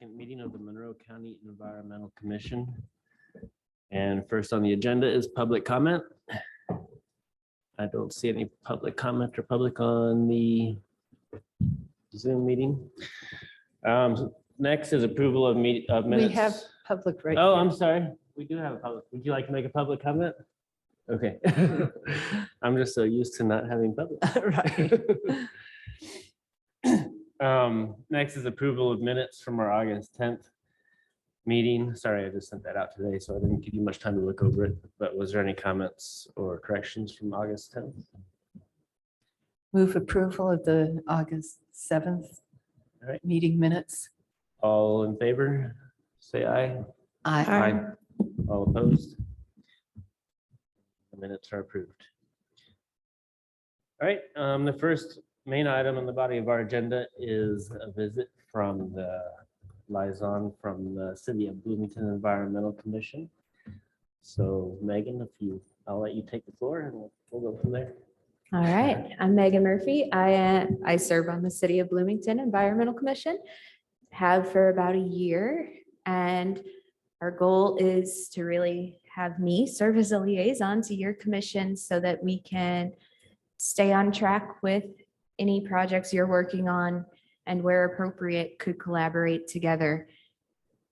second meeting of the Monroe County Environmental Commission. And first on the agenda is public comment. I don't see any public comment or public on the Zoom meeting. Next is approval of minutes. We have public right Oh, here. I'm sorry. We do have a public. Would you like to make a public comment? Okay. I'm just so used to not having public. Right. Next is approval of minutes from our August 10th meeting. Sorry, I just sent that out today, so I didn't give you much time to look over it. But was there any comments or corrections from August 10th? Move approval of the August 7th All right. meeting minutes. All in favor, say aye. Aye. All opposed? The minutes are approved. All right, the first main item on the body of our agenda is a visit from the liaison from the City of Bloomington Environmental Commission. So Megan, I'll let you take the floor and we'll go from there. All right, I'm Megan Murphy. I serve on the City of Bloomington Environmental Commission, have for about a year, and our goal is to really have me serve as a liaison to your commission so that we can stay on track with any projects you're working on, and where appropriate could collaborate together.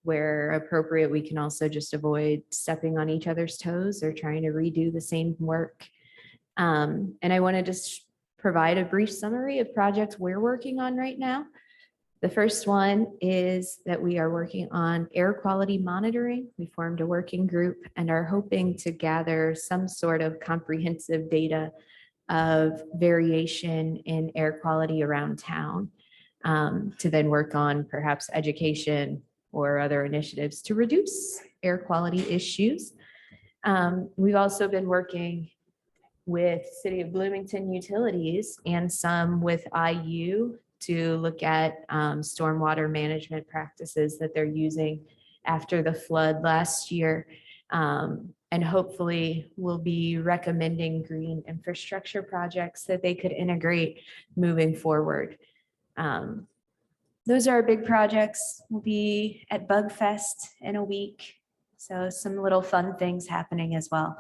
Where appropriate, we can also just avoid stepping on each other's toes or trying to redo the same work. And I want to just provide a brief summary of projects we're working on right now. The first one is that we are working on air quality monitoring. We formed a working group and are hoping to gather some sort of comprehensive data of variation in air quality around town, to then work on perhaps education or other initiatives to reduce air quality issues. We've also been working with City of Bloomington utilities and some with IU to look at stormwater management practices that they're using after the flood last year. And hopefully we'll be recommending green infrastructure projects that they could integrate moving forward. Those are our big projects. We'll be at Bug Fest in a week. So some little fun things happening as well.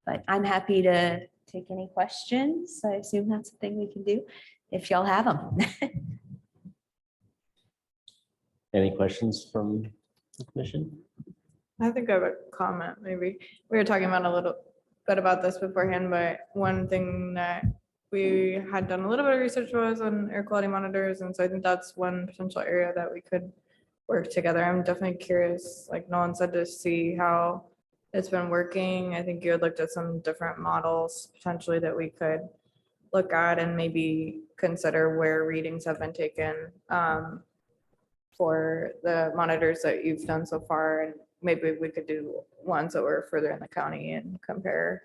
But I'm happy to take any questions. I assume that's the thing we can do if y'all have them. Any questions from the commission? I think I have a comment, maybe. We were talking about a little bit about this beforehand, but one thing that we had done a little bit of research was on air quality monitors. And so I think that's one potential area that we could work together. I'm definitely curious, like Nolan said, to see how it's been working. I think you had looked at some different models potentially that we could look at and maybe consider where readings have been taken for the monitors that you've done so far. And maybe we could do ones that were further in the county and compare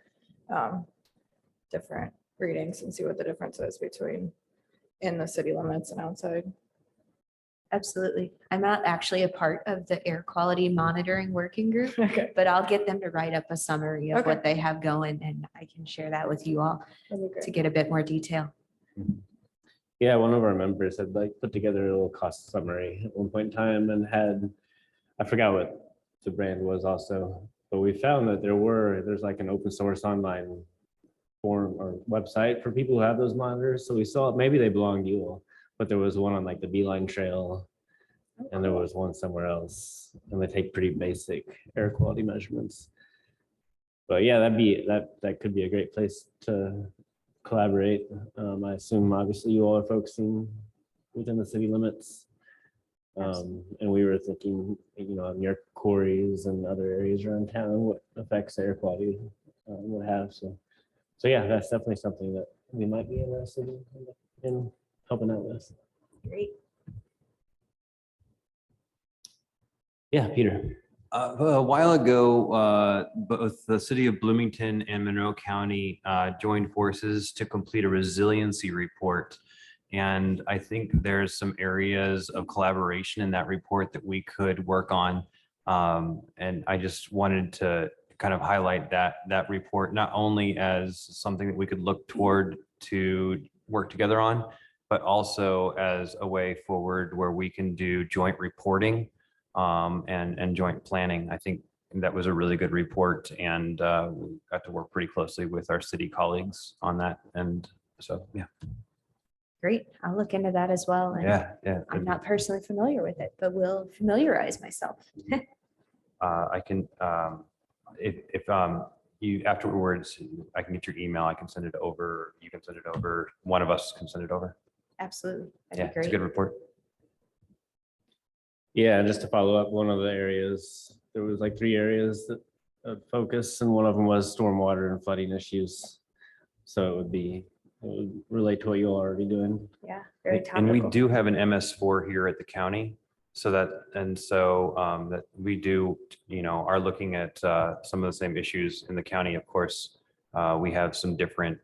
different readings and see what the difference is between in the city limits and outside. Absolutely. I'm not actually a part of the air quality monitoring working group, Okay. but I'll get them to write up a summary of Okay. what they have going, and I can share that with you all That'd be great. to get a bit more detail. Yeah, one of our members had put together a little cost summary at one point in time and I forgot what the brand was also, but we found that there's like an open source online forum or website for people who have those monitors. So we saw, maybe they belong to you all, but there was one on like the Beeline Trail and there was one somewhere else, and they take pretty basic air quality measurements. But yeah, that could be a great place to collaborate. I assume obviously you all are focusing within the city limits. And we were thinking, near quarries and other areas around town, what effects air quality would have. So yeah, that's definitely something that we might be interested in helping out with. Great. Yeah, Peter. A while ago, both the City of Bloomington and Monroe County joined forces to complete a resiliency report. And I think there's some areas of collaboration in that report that we could work on. And I just wanted to kind of highlight that report, not only as something that we could look toward to work together on, but also as a way forward where we can do joint reporting and joint planning. I think that was a really good report, and we got to work pretty closely with our city colleagues on that. And so, yeah, Great. I'll look into that as well. And yeah. I'm not personally familiar with it, but will familiarize myself. I can, if you afterwards, I can get your email. I can send it over. You can send it over. One of us can send it over. Absolutely. Yeah, That'd be it's a great. good report. Yeah, just to follow up, one of the areas, there was like 3 areas that of focus, and one of them was stormwater and flooding issues. So it would relate to what you all are already doing. Yeah, very And we topical. do have an MS4 here at the county. So that we do, are looking at some of the same issues in the county. Of course, we have some different,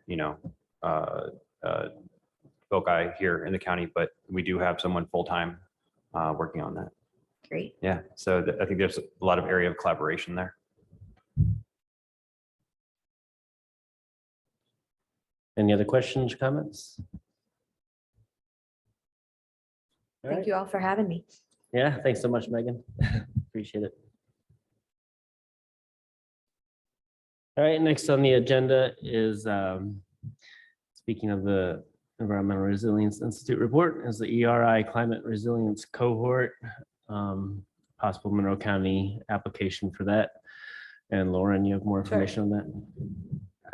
foci here in the county, but we do have someone full-time working on that. Great. Yeah, so I think there's a lot of area of collaboration there. Any other questions, comments? All Thank right. you all for having me. Yeah, thanks so much, Megan. Appreciate it. All right, next on the agenda is, speaking of the Environmental Resilience Institute report, is the ERI Climate Resilience Cohort, possible Monroe County application for that. And Lauren, you have more information on that?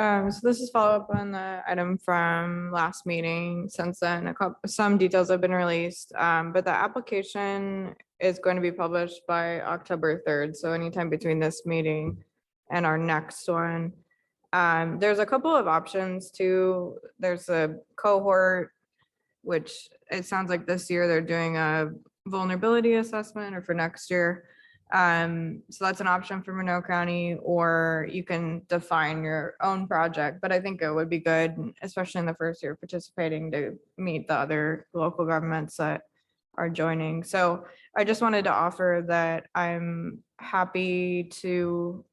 So this is follow up on the item from last meeting. Since then, some details have been released, but the application is going to be published by October 3rd. So anytime between this meeting and our next one. There's a couple of options too. There's a cohort, which it sounds like this year they're doing a vulnerability assessment, or for next year. So that's an option for Monroe County, or you can define your own project. But I think it would be good, especially in the first year participating, to meet the other local governments that are joining. So I just wanted to offer that I'm happy to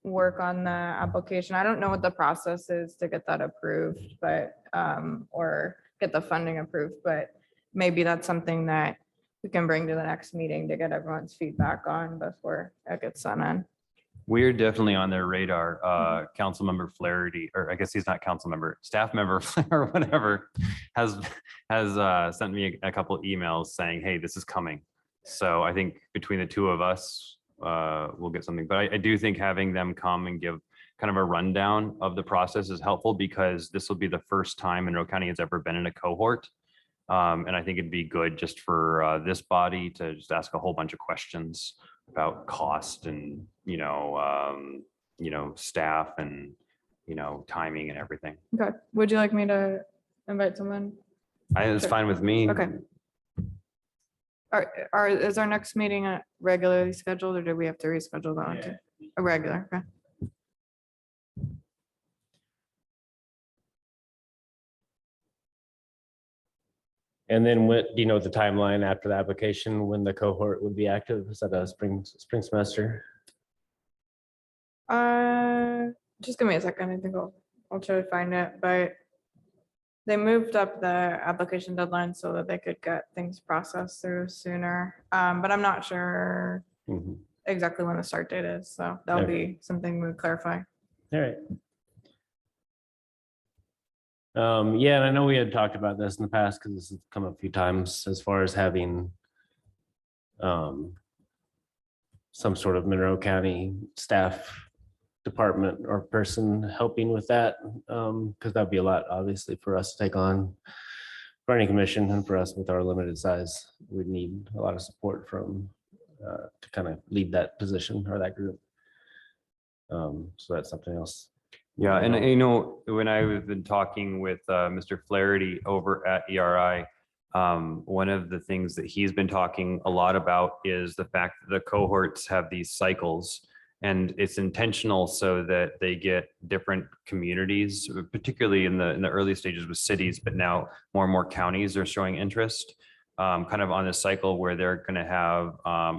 work on the application. I don't know what the process is to get that approved, but or get the funding approved, but maybe that's something that we can bring to the next meeting to get everyone's feedback on before it gets sent in. We're definitely on their radar. Councilmember Flaherty, or I guess he's not council member, staff member or whatever, has sent me a couple emails saying, hey, this is coming. So I think between the two of us, we'll get something. But I do think having them come and give kind of a rundown of the process is helpful, because this will be the first time Monroe County has ever been in a cohort. And I think it'd be good just for this body to just ask a whole bunch of questions about cost and, staff and, timing and everything. Okay, would you like me to invite someone? It's Sure. fine with me. Okay. Is our next meeting regularly scheduled, or do we have to reschedule that one too? A regular, okay. And then what, do you know the timeline after the application, when the cohort would be active? Is that a spring semester? Just give me a second. I think I'll try to find it, but they moved up the application deadline so that they could get things processed through sooner. But I'm not sure Mhm. exactly when the start date is, so that'll be something we would clarify. All right. Yeah, and I know we had talked about this in the past, because this has come up a few times, as far as having some sort of Monroe County staff department or person helping with that, because that'd be a lot, obviously, for us to take on planning commission, and for us with our limited size, we'd need a lot of support from to kind of lead that position or that group. So that's something else. Yeah, and when I've been talking with Mr. Flaherty over at ERI, one of the things that he's been talking a lot about is the fact that the cohorts have these cycles, and it's intentional so that they get different communities, particularly in the early stages with cities, but now more and more counties are showing interest, kind of on this cycle where they're going to have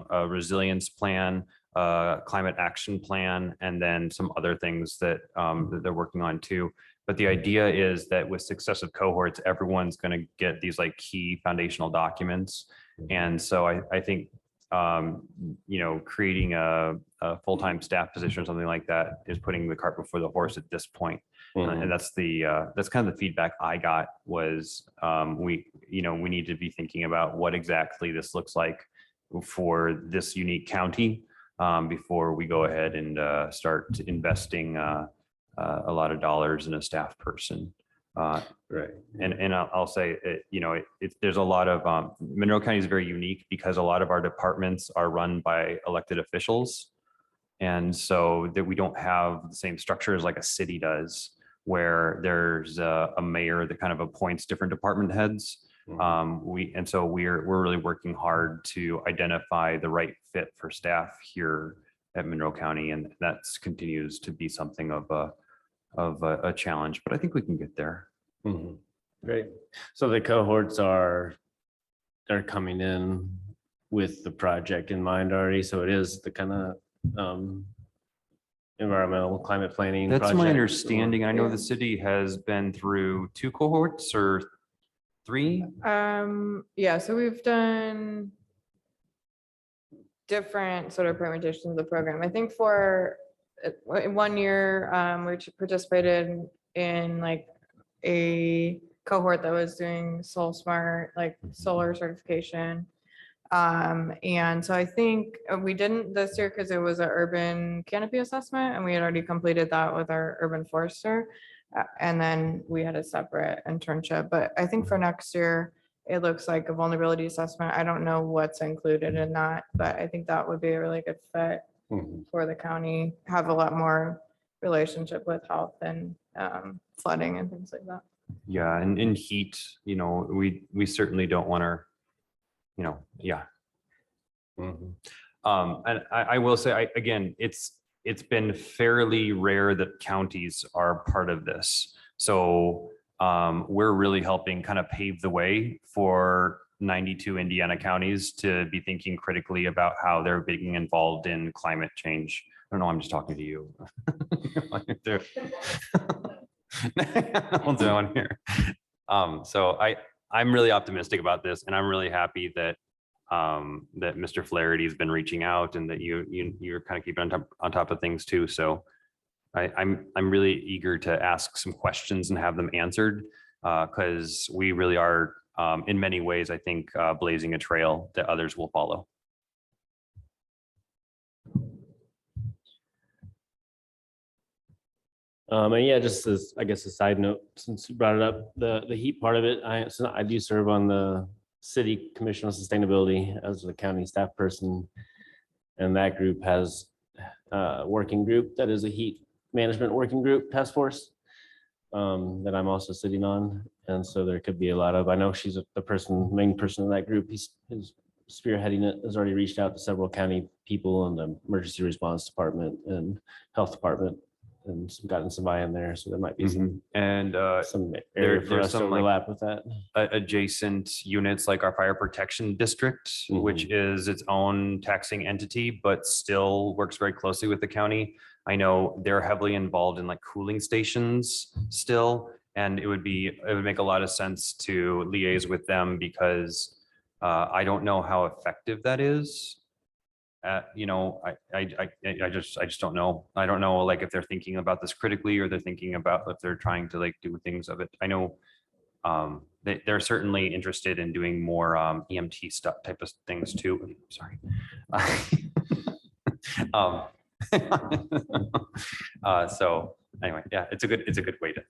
a resilience plan, climate action plan, and then some other things that that they're working on too. But the idea is that with successive cohorts, everyone's going to get these like key foundational documents. And so I think, you know, creating a full-time staff position or something like that is putting the cart before the horse at this point. And that's kind of the feedback I got was we need to be thinking about what exactly this looks like for this unique county before we go ahead and start investing a lot of dollars in a staff person. Right. And I'll say, there's a lot of, Monroe County is very unique because a lot of our departments are run by elected officials. And so that we don't have the same structure as like a city does, where there's a mayor that kind of appoints different department heads. We're really working hard to identify the right fit for staff here at Monroe County. And that continues to be something of a challenge, but I think we can get there. Great. So the cohorts are coming in with the project in mind already. So it is the kind of environmental climate planning. That's my project. understanding. I know the city has been through 2 cohorts or 3. Yeah, so we've done different sort of permutations of the program. I think for 1 year, we participated in like a cohort that was doing Soul Smart, like solar certification. And so I think we didn't this year because it was an urban canopy assessment and we had already completed that with our urban forester. And then we had a separate internship, but I think for next year, it looks like a vulnerability assessment. I don't know what's included in that, but I think that would be a really good fit for the county, have a lot more relationship with health and flooding and things like that. Yeah, and in heat, we certainly don't want our, yeah. And I will say, again, it's been fairly rare that counties are part of this. So we're really helping kind of pave the way for 92 Indiana counties to be thinking critically about how they're being involved in climate change. I don't know, I'm just talking to you. I'll do one here. So I'm really optimistic about this, and I'm really happy that that Mr. Flaherty has been reaching out and that you're kind of keeping on top of things too. So I'm really eager to ask some questions and have them answered because we really are in many ways, I think, blazing a trail that others will follow. And yeah, just as I guess a side note, since you brought it up, the heat part of it, I do serve on the City Commission on Sustainability as a county staff person, and that group has a working group that is a heat management working group task force that I'm also sitting on, and so there could be a lot of. I know she's the main person in that group. He's spearheading it. Has already reached out to several county people in the emergency response department and health department, and gotten some buy-in there. So there might be some area for us to overlap with that. Adjacent units like our fire protection district, which is its own taxing entity, but still works very closely with the county. I know they're heavily involved in like cooling stations still, and it would make a lot of sense to liaise with them because I don't know how effective that is. I just don't know. I don't know like if they're thinking about this critically or they're thinking about if they're trying to like do things of it. I know they're certainly interested in doing more EMT stuff type of things too. Sorry. So anyway, yeah, it's a good way to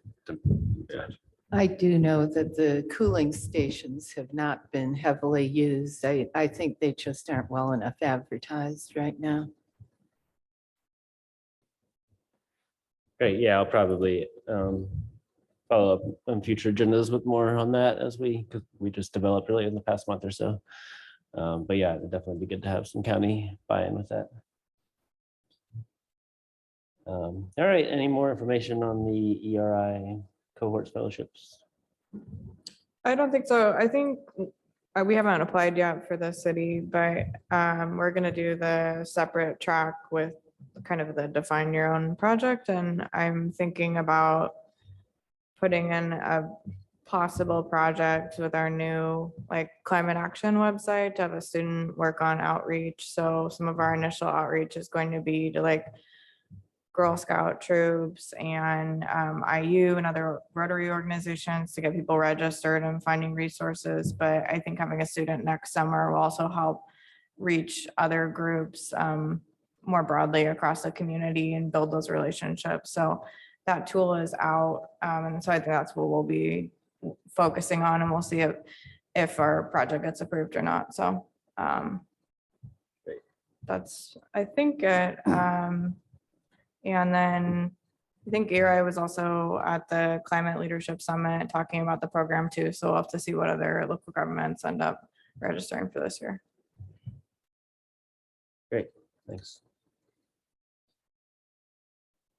I do know that the cooling stations have not been heavily used. I think they just aren't well enough advertised right now. Great. Yeah, I'll probably follow up on future agendas with more on that because we just developed really in the past month or so. But yeah, it'd definitely be good to have some county buy-in with that. All right. Any more information on the ERI cohorts fellowships? I don't think so. I think we haven't applied yet for the city, but we're gonna do the separate track with kind of the define your own project, and I'm thinking about putting in a possible project with our new like climate action website to have a student work on outreach. So some of our initial outreach is going to be to like Girl Scout troops and IU and other Rotary organizations to get people registered and finding resources. But I think having a student next summer will also help reach other groups more broadly across the community and build those relationships. So that tool is out. And so I think that's what we'll be focusing on, and we'll see if our project gets approved or not. So that's, I think it. And then I think Eri was also at the Climate Leadership Summit talking about the program too. So we'll have to see what other local governments end up registering for this year. Great, thanks.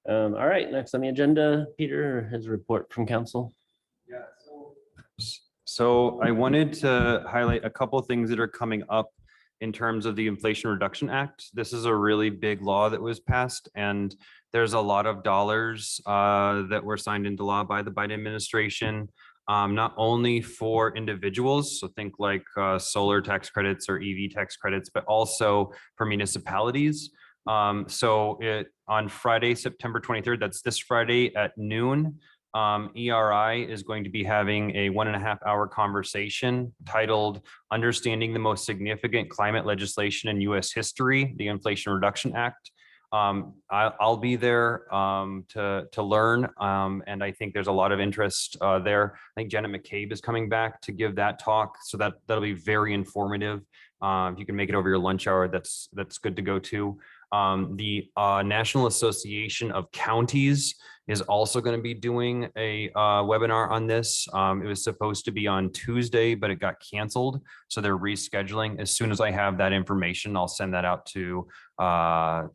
All right, next on the agenda, Peter, his report from council. Yeah. So I wanted to highlight a couple of things that are coming up in terms of the Inflation Reduction Act. This is a really big law that was passed, and there's a lot of dollars that were signed into law by the Biden administration, not only for individuals, so think like solar tax credits or EV tax credits, but also for municipalities. So on Friday, September 23rd, that's this Friday at noon, ERI is going to be having a 1.5-hour conversation titled Understanding the Most Significant Climate Legislation in U.S. History, the Inflation Reduction Act. I'll be there to learn, and I think there's a lot of interest there. I think Janet McCabe is coming back to give that talk, so that'll be very informative. If you can make it over your lunch hour, that's good to go to. The National Association of Counties is also going to be doing a webinar on this. It was supposed to be on Tuesday, but it got canceled. So they're rescheduling. As soon as I have that information, I'll send that out to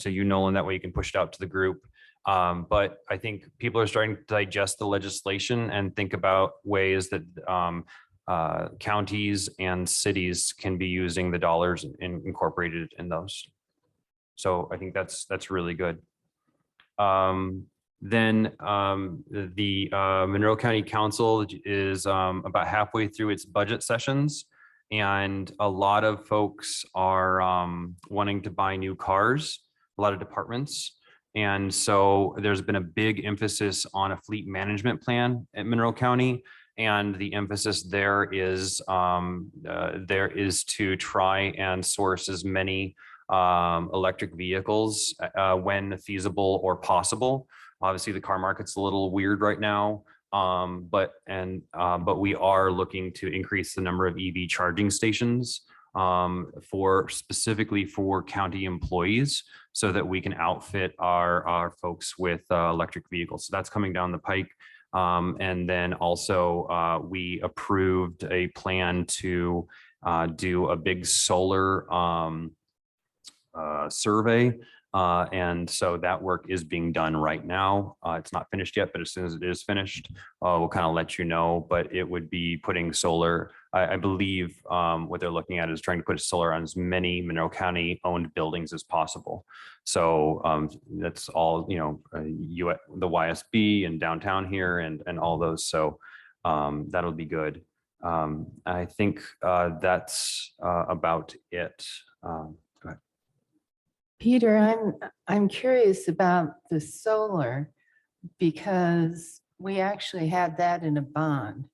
you, Nolan. That way you can push it out to the group. But I think people are starting to digest the legislation and think about ways that counties and cities can be using the dollars and incorporated in those. So I think that's really good. Then the Monroe County Council is about halfway through its budget sessions, and a lot of folks are wanting to buy new cars, a lot of departments. And so there's been a big emphasis on a fleet management plan at Monroe County. And the emphasis there is to try and source as many electric vehicles when feasible or possible. Obviously, the car market's a little weird right now, but we are looking to increase the number of EV charging stations specifically for county employees, so that we can outfit our folks with electric vehicles. So that's coming down the pike. And then also we approved a plan to do a big solar survey. And so that work is being done right now. It's not finished yet, but as soon as it is finished, we'll kind of let you know. But it would be putting solar, I believe what they're looking at is trying to put solar on as many Monroe County owned buildings as possible. So that's all, the YSB and downtown here and all those. So that'll be good. I think that's about it. Go ahead. Peter, I'm curious about the solar, because we actually had that in a bond.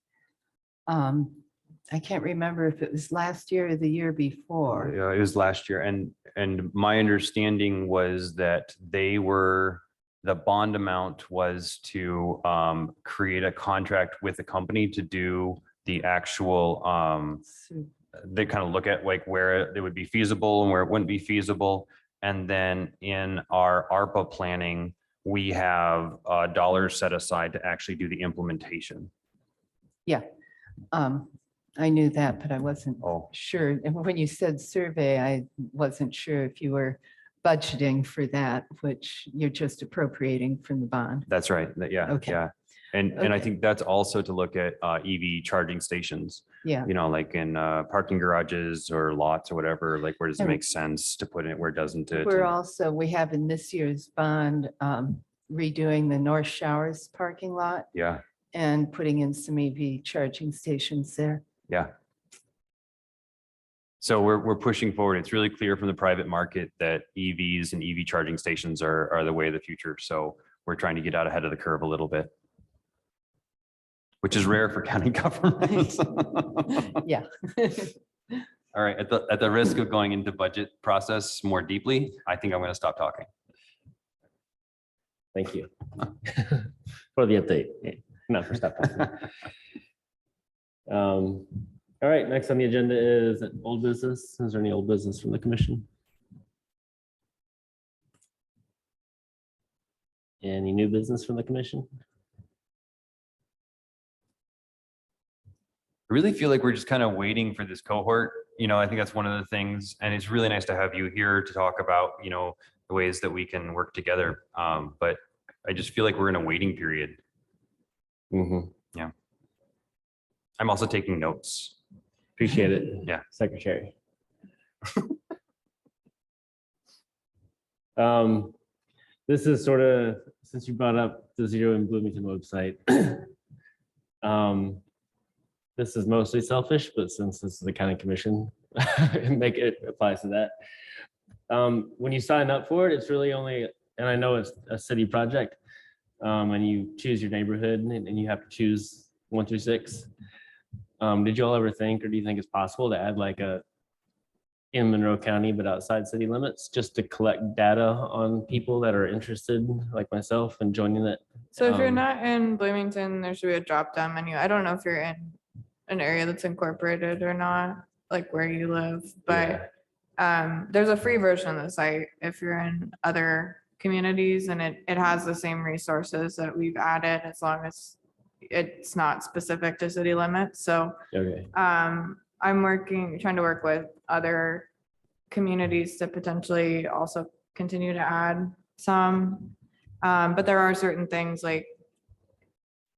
I can't remember if it was last year or the year before. Yeah, it was last year. And my understanding was that the bond amount was to create a contract with the company to do the actual, they kind of look at like where it would be feasible and where it wouldn't be feasible. And then in our ARPA planning, we have dollars set aside to actually do the implementation. Yeah, I knew that, but I wasn't sure. And when you said survey, I wasn't sure if you were budgeting for that, which you're just appropriating from the bond. That's right. Yeah. Okay. Yeah. And I Okay. think that's also to look at EV charging stations, Yeah. you know, like in parking garages or lots or whatever, like where does it And make sense to put it, where doesn't it? We're And- also, we have in this year's bond redoing the North Showers parking lot Yeah, and putting in some EV charging stations there. yeah. So we're pushing forward. It's really clear from the private market that EVs and EV charging stations are the way of the future. So we're trying to get out ahead of the curve a little bit. Which is rare for county governments. Yeah. All right, at the risk of going into budget process more deeply, I think I'm going to stop talking. Thank you for the update. Not for stuff. All right, next on the agenda is old business. Is there any old business from the commission? Any new business from the commission? I really feel like we're just kind of waiting for this cohort. You know, I think that's one of the things, and it's really nice to have you here to talk about, you know, the ways that we can work together. But I just feel like we're in a waiting period. Mhm. I'm also taking notes. Appreciate it. Yeah. Secretary. This is sort of, since you brought up the Zero in Bloomington website. This is mostly selfish, but since this is the county commission, make it applies to that. When you sign up for it, it's really only, and I know it's a city project, and you choose your neighborhood and you have to choose 1 through 6. Did you all ever think, or do you think it's possible to add like a in Monroe County, but outside city limits, just to collect data on people that are interested, like myself, in joining it? So if you're Um, not in Bloomington, there should be a drop down menu. I don't know if you're in an area that's incorporated or not, like where you live, but there's a free version of the site if you're in other communities, and it has the same resources that we've added as long as it's not specific to city limits. So Okay, I'm trying to work with other communities to potentially also continue to add some. But there are certain things like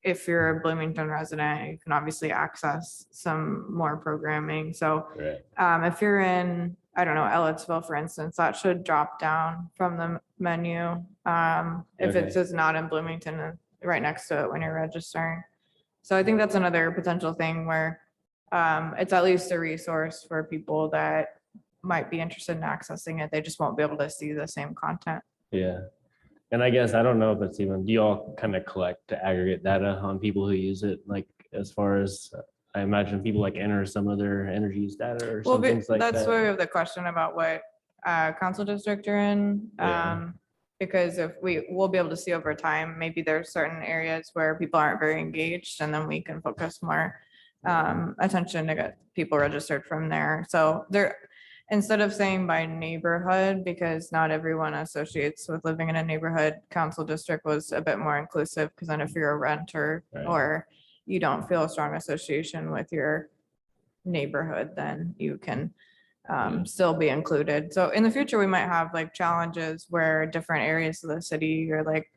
if you're a Bloomington resident, you can obviously access some more programming. So right. if you're in, I don't know, Ellettsville, for instance, that should drop down from the menu. If Okay. it says not in Bloomington, right next to it when you're registering. So I think that's another potential thing where it's at least a resource for people that might be interested in accessing it. They just won't be able to see the same content. Yeah. And I guess, I don't know if it's even, do you all kind of collect to aggregate data on people who use it? Like, as far as, I imagine people like enter some of their energy use data or Well, some things like that's that. where we have the question about what council district you're in. Yeah. Because if we'll be able to see over time, maybe there's certain areas where people aren't very engaged, and then we can focus more attention to get people registered from there. So there, instead of saying by neighborhood, because not everyone associates with living in a neighborhood, council district was a bit more inclusive, because then if you're a renter Right. or you don't feel a strong association with your neighborhood, then you can still be included. So in the future, we might have like challenges where different areas of the city are like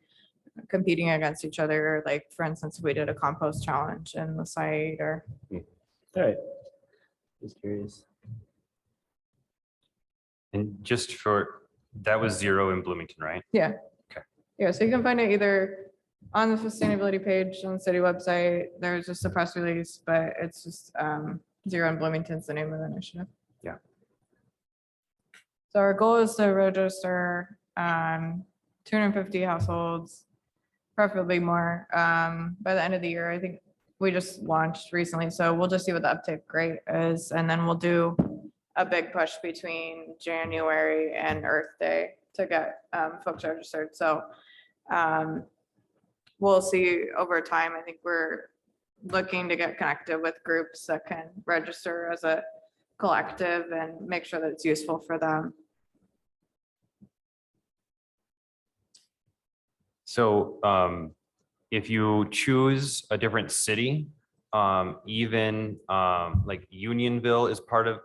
competing against each other. Like, for instance, we did a compost challenge in the site, or All right. Just curious. And just for, that was 0 in Bloomington, right? yeah, so you can find it either on the sustainability page on the city website. There's just a press release, but it's just Zero in Bloomington's the name of the initiative. Yeah. So our goal is to register 250 households, preferably more, by the end of the year. I think we just launched recently, so we'll just see what the uptake rate is, and then we'll do a big push between January and Earth Day to get folks registered. So we'll see over time. I think we're looking to get connected with groups that can register as a collective and make sure that it's useful for them. So if you choose a different city, even like Unionville is part of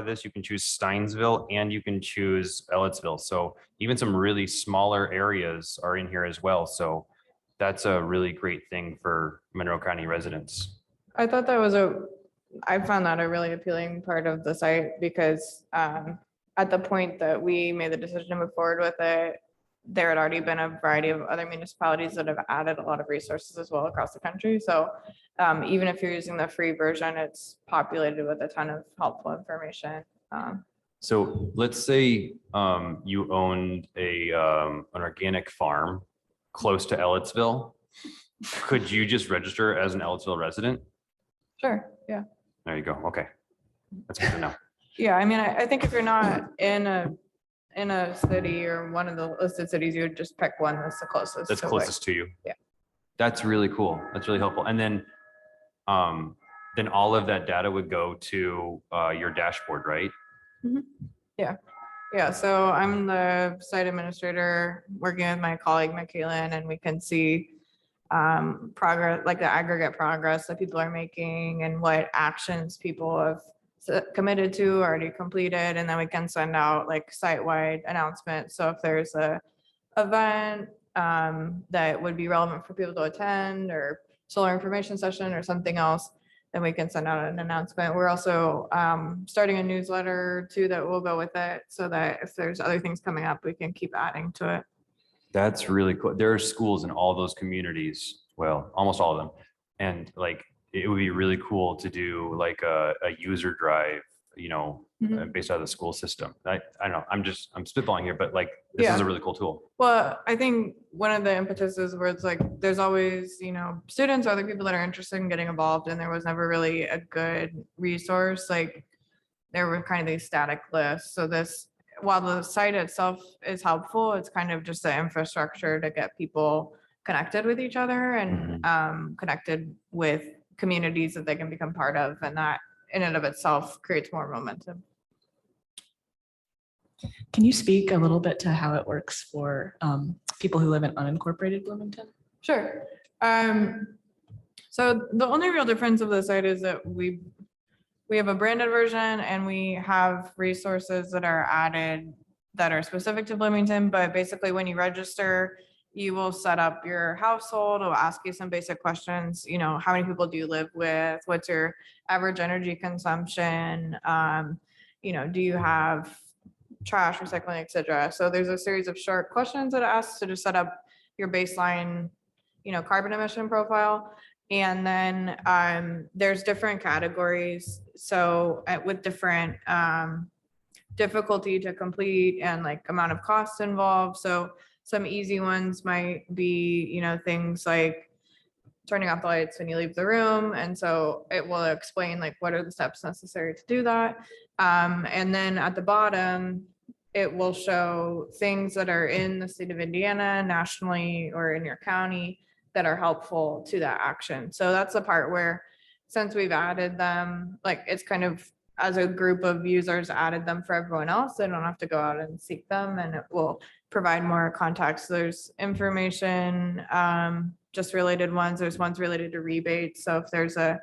this. You can choose Steinsville and you can choose Ellettsville. So even some really smaller areas are in here as well. So That's a really great thing for Monroe County residents. I thought that was I found that a really appealing part of the site because at the point that we made the decision to move forward with it, there had already been a variety of other municipalities that have added a lot of resources as well across the country. So even if you're using the free version, it's populated with a ton of helpful information. So let's say you owned an organic farm close to Ellettsville. Could you just register as an Ellettsville resident? Sure, yeah. There you go. Okay. That's good to know. Yeah, I mean, I think if you're not in a city or one of the listed cities, you would just pick one that's the closest. That's to, like- closest to you. Yeah. That's really cool. That's really helpful. And then all of that data would go to your dashboard, right? Yeah, so I'm the site administrator working with my colleague, Michaelan, and we can see progress, like the aggregate progress that people are making and what actions people have committed to, already completed, and then we can send out like site-wide announcements. So if there's a event that would be relevant for people to attend, or solar information session or something else, then we can send out an announcement. We're also starting a newsletter too that will go with it, so that if there's other things coming up, we can keep adding to it. That's really cool. There are schools in all those communities, well, almost all of them. And like, it would be really cool to do like a user drive, based out of the school system. I don't know, I'm spitballing here, but like, this is Yeah. a really cool tool. Well, I think one of the impetuses where it's like, there's always, students or other people that are interested in getting involved, and there was never really a good resource. Like, there were kind of these static lists. So this, while the site itself is helpful, it's kind of just the infrastructure to get people connected with each other and connected with communities that they can become part of. And that in and of itself creates more momentum. Can you speak a little bit to how it works for people who live in unincorporated Bloomington? Sure. So the only real difference of the site is that we have a branded version, and we have resources that are added that are specific to Bloomington. But basically, when you register, you will set up your household. It'll ask you some basic questions. How many people do you live with? What's your average energy consumption? Do you have trash, recycling, etc. So there's a series of short questions that it asks to just set up your baseline, carbon emission profile. And then there's different categories. So with different difficulty to complete and like amount of cost involved. So some easy ones might be, things like turning off the lights when you leave the room. And so it will explain like what are the steps necessary to do that. And then at the bottom, it will show things that are in the state of Indiana, nationally, or in your county that are helpful to that action. So that's the part where, since we've added them, like it's kind of as a group of users added them for everyone else, they don't have to go out and seek them, and it will provide more context. There's information, just related ones. There's ones related to rebates. So if there's a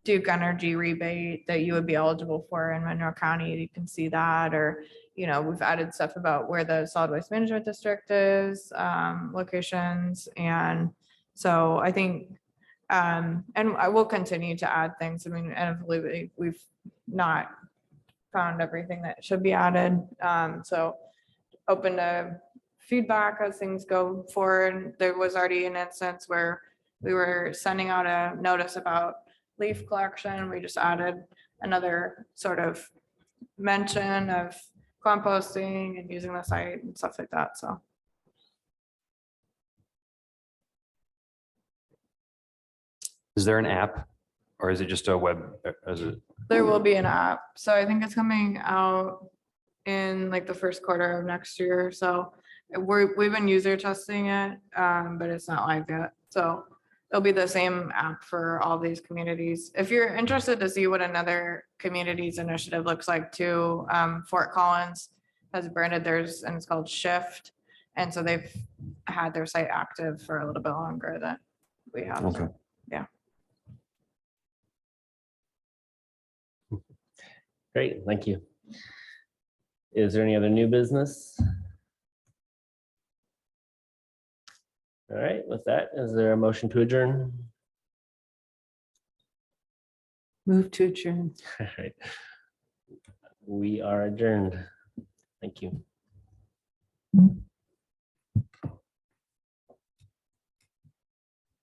Duke Energy rebate that you would be eligible for in Monroe County, you can see that. Or, we've added stuff about where the solid waste management district is, locations. And so I think, and I will continue to add things. I mean, inevitably, we've not found everything that should be added. So open to feedback as things go forward. There was already an instance where we were sending out a notice about leaf collection. We just added another sort of mention of composting and using the site and stuff like that. So Is there an app, or is it just a web? there will be an app. So I think it's coming out in like the first quarter of next year. So we've been user testing it, but it's not live yet. So it'll be the same app for all these communities. If you're interested to see what another community's initiative looks like too, Fort Collins has branded theirs, and it's called Shift. And so they've had their site active for a little bit longer than we have. Okay. Great, thank you. Is there any other new business? All right, with that, is there a motion to adjourn? Move to adjourn. All right. We are adjourned. Thank you.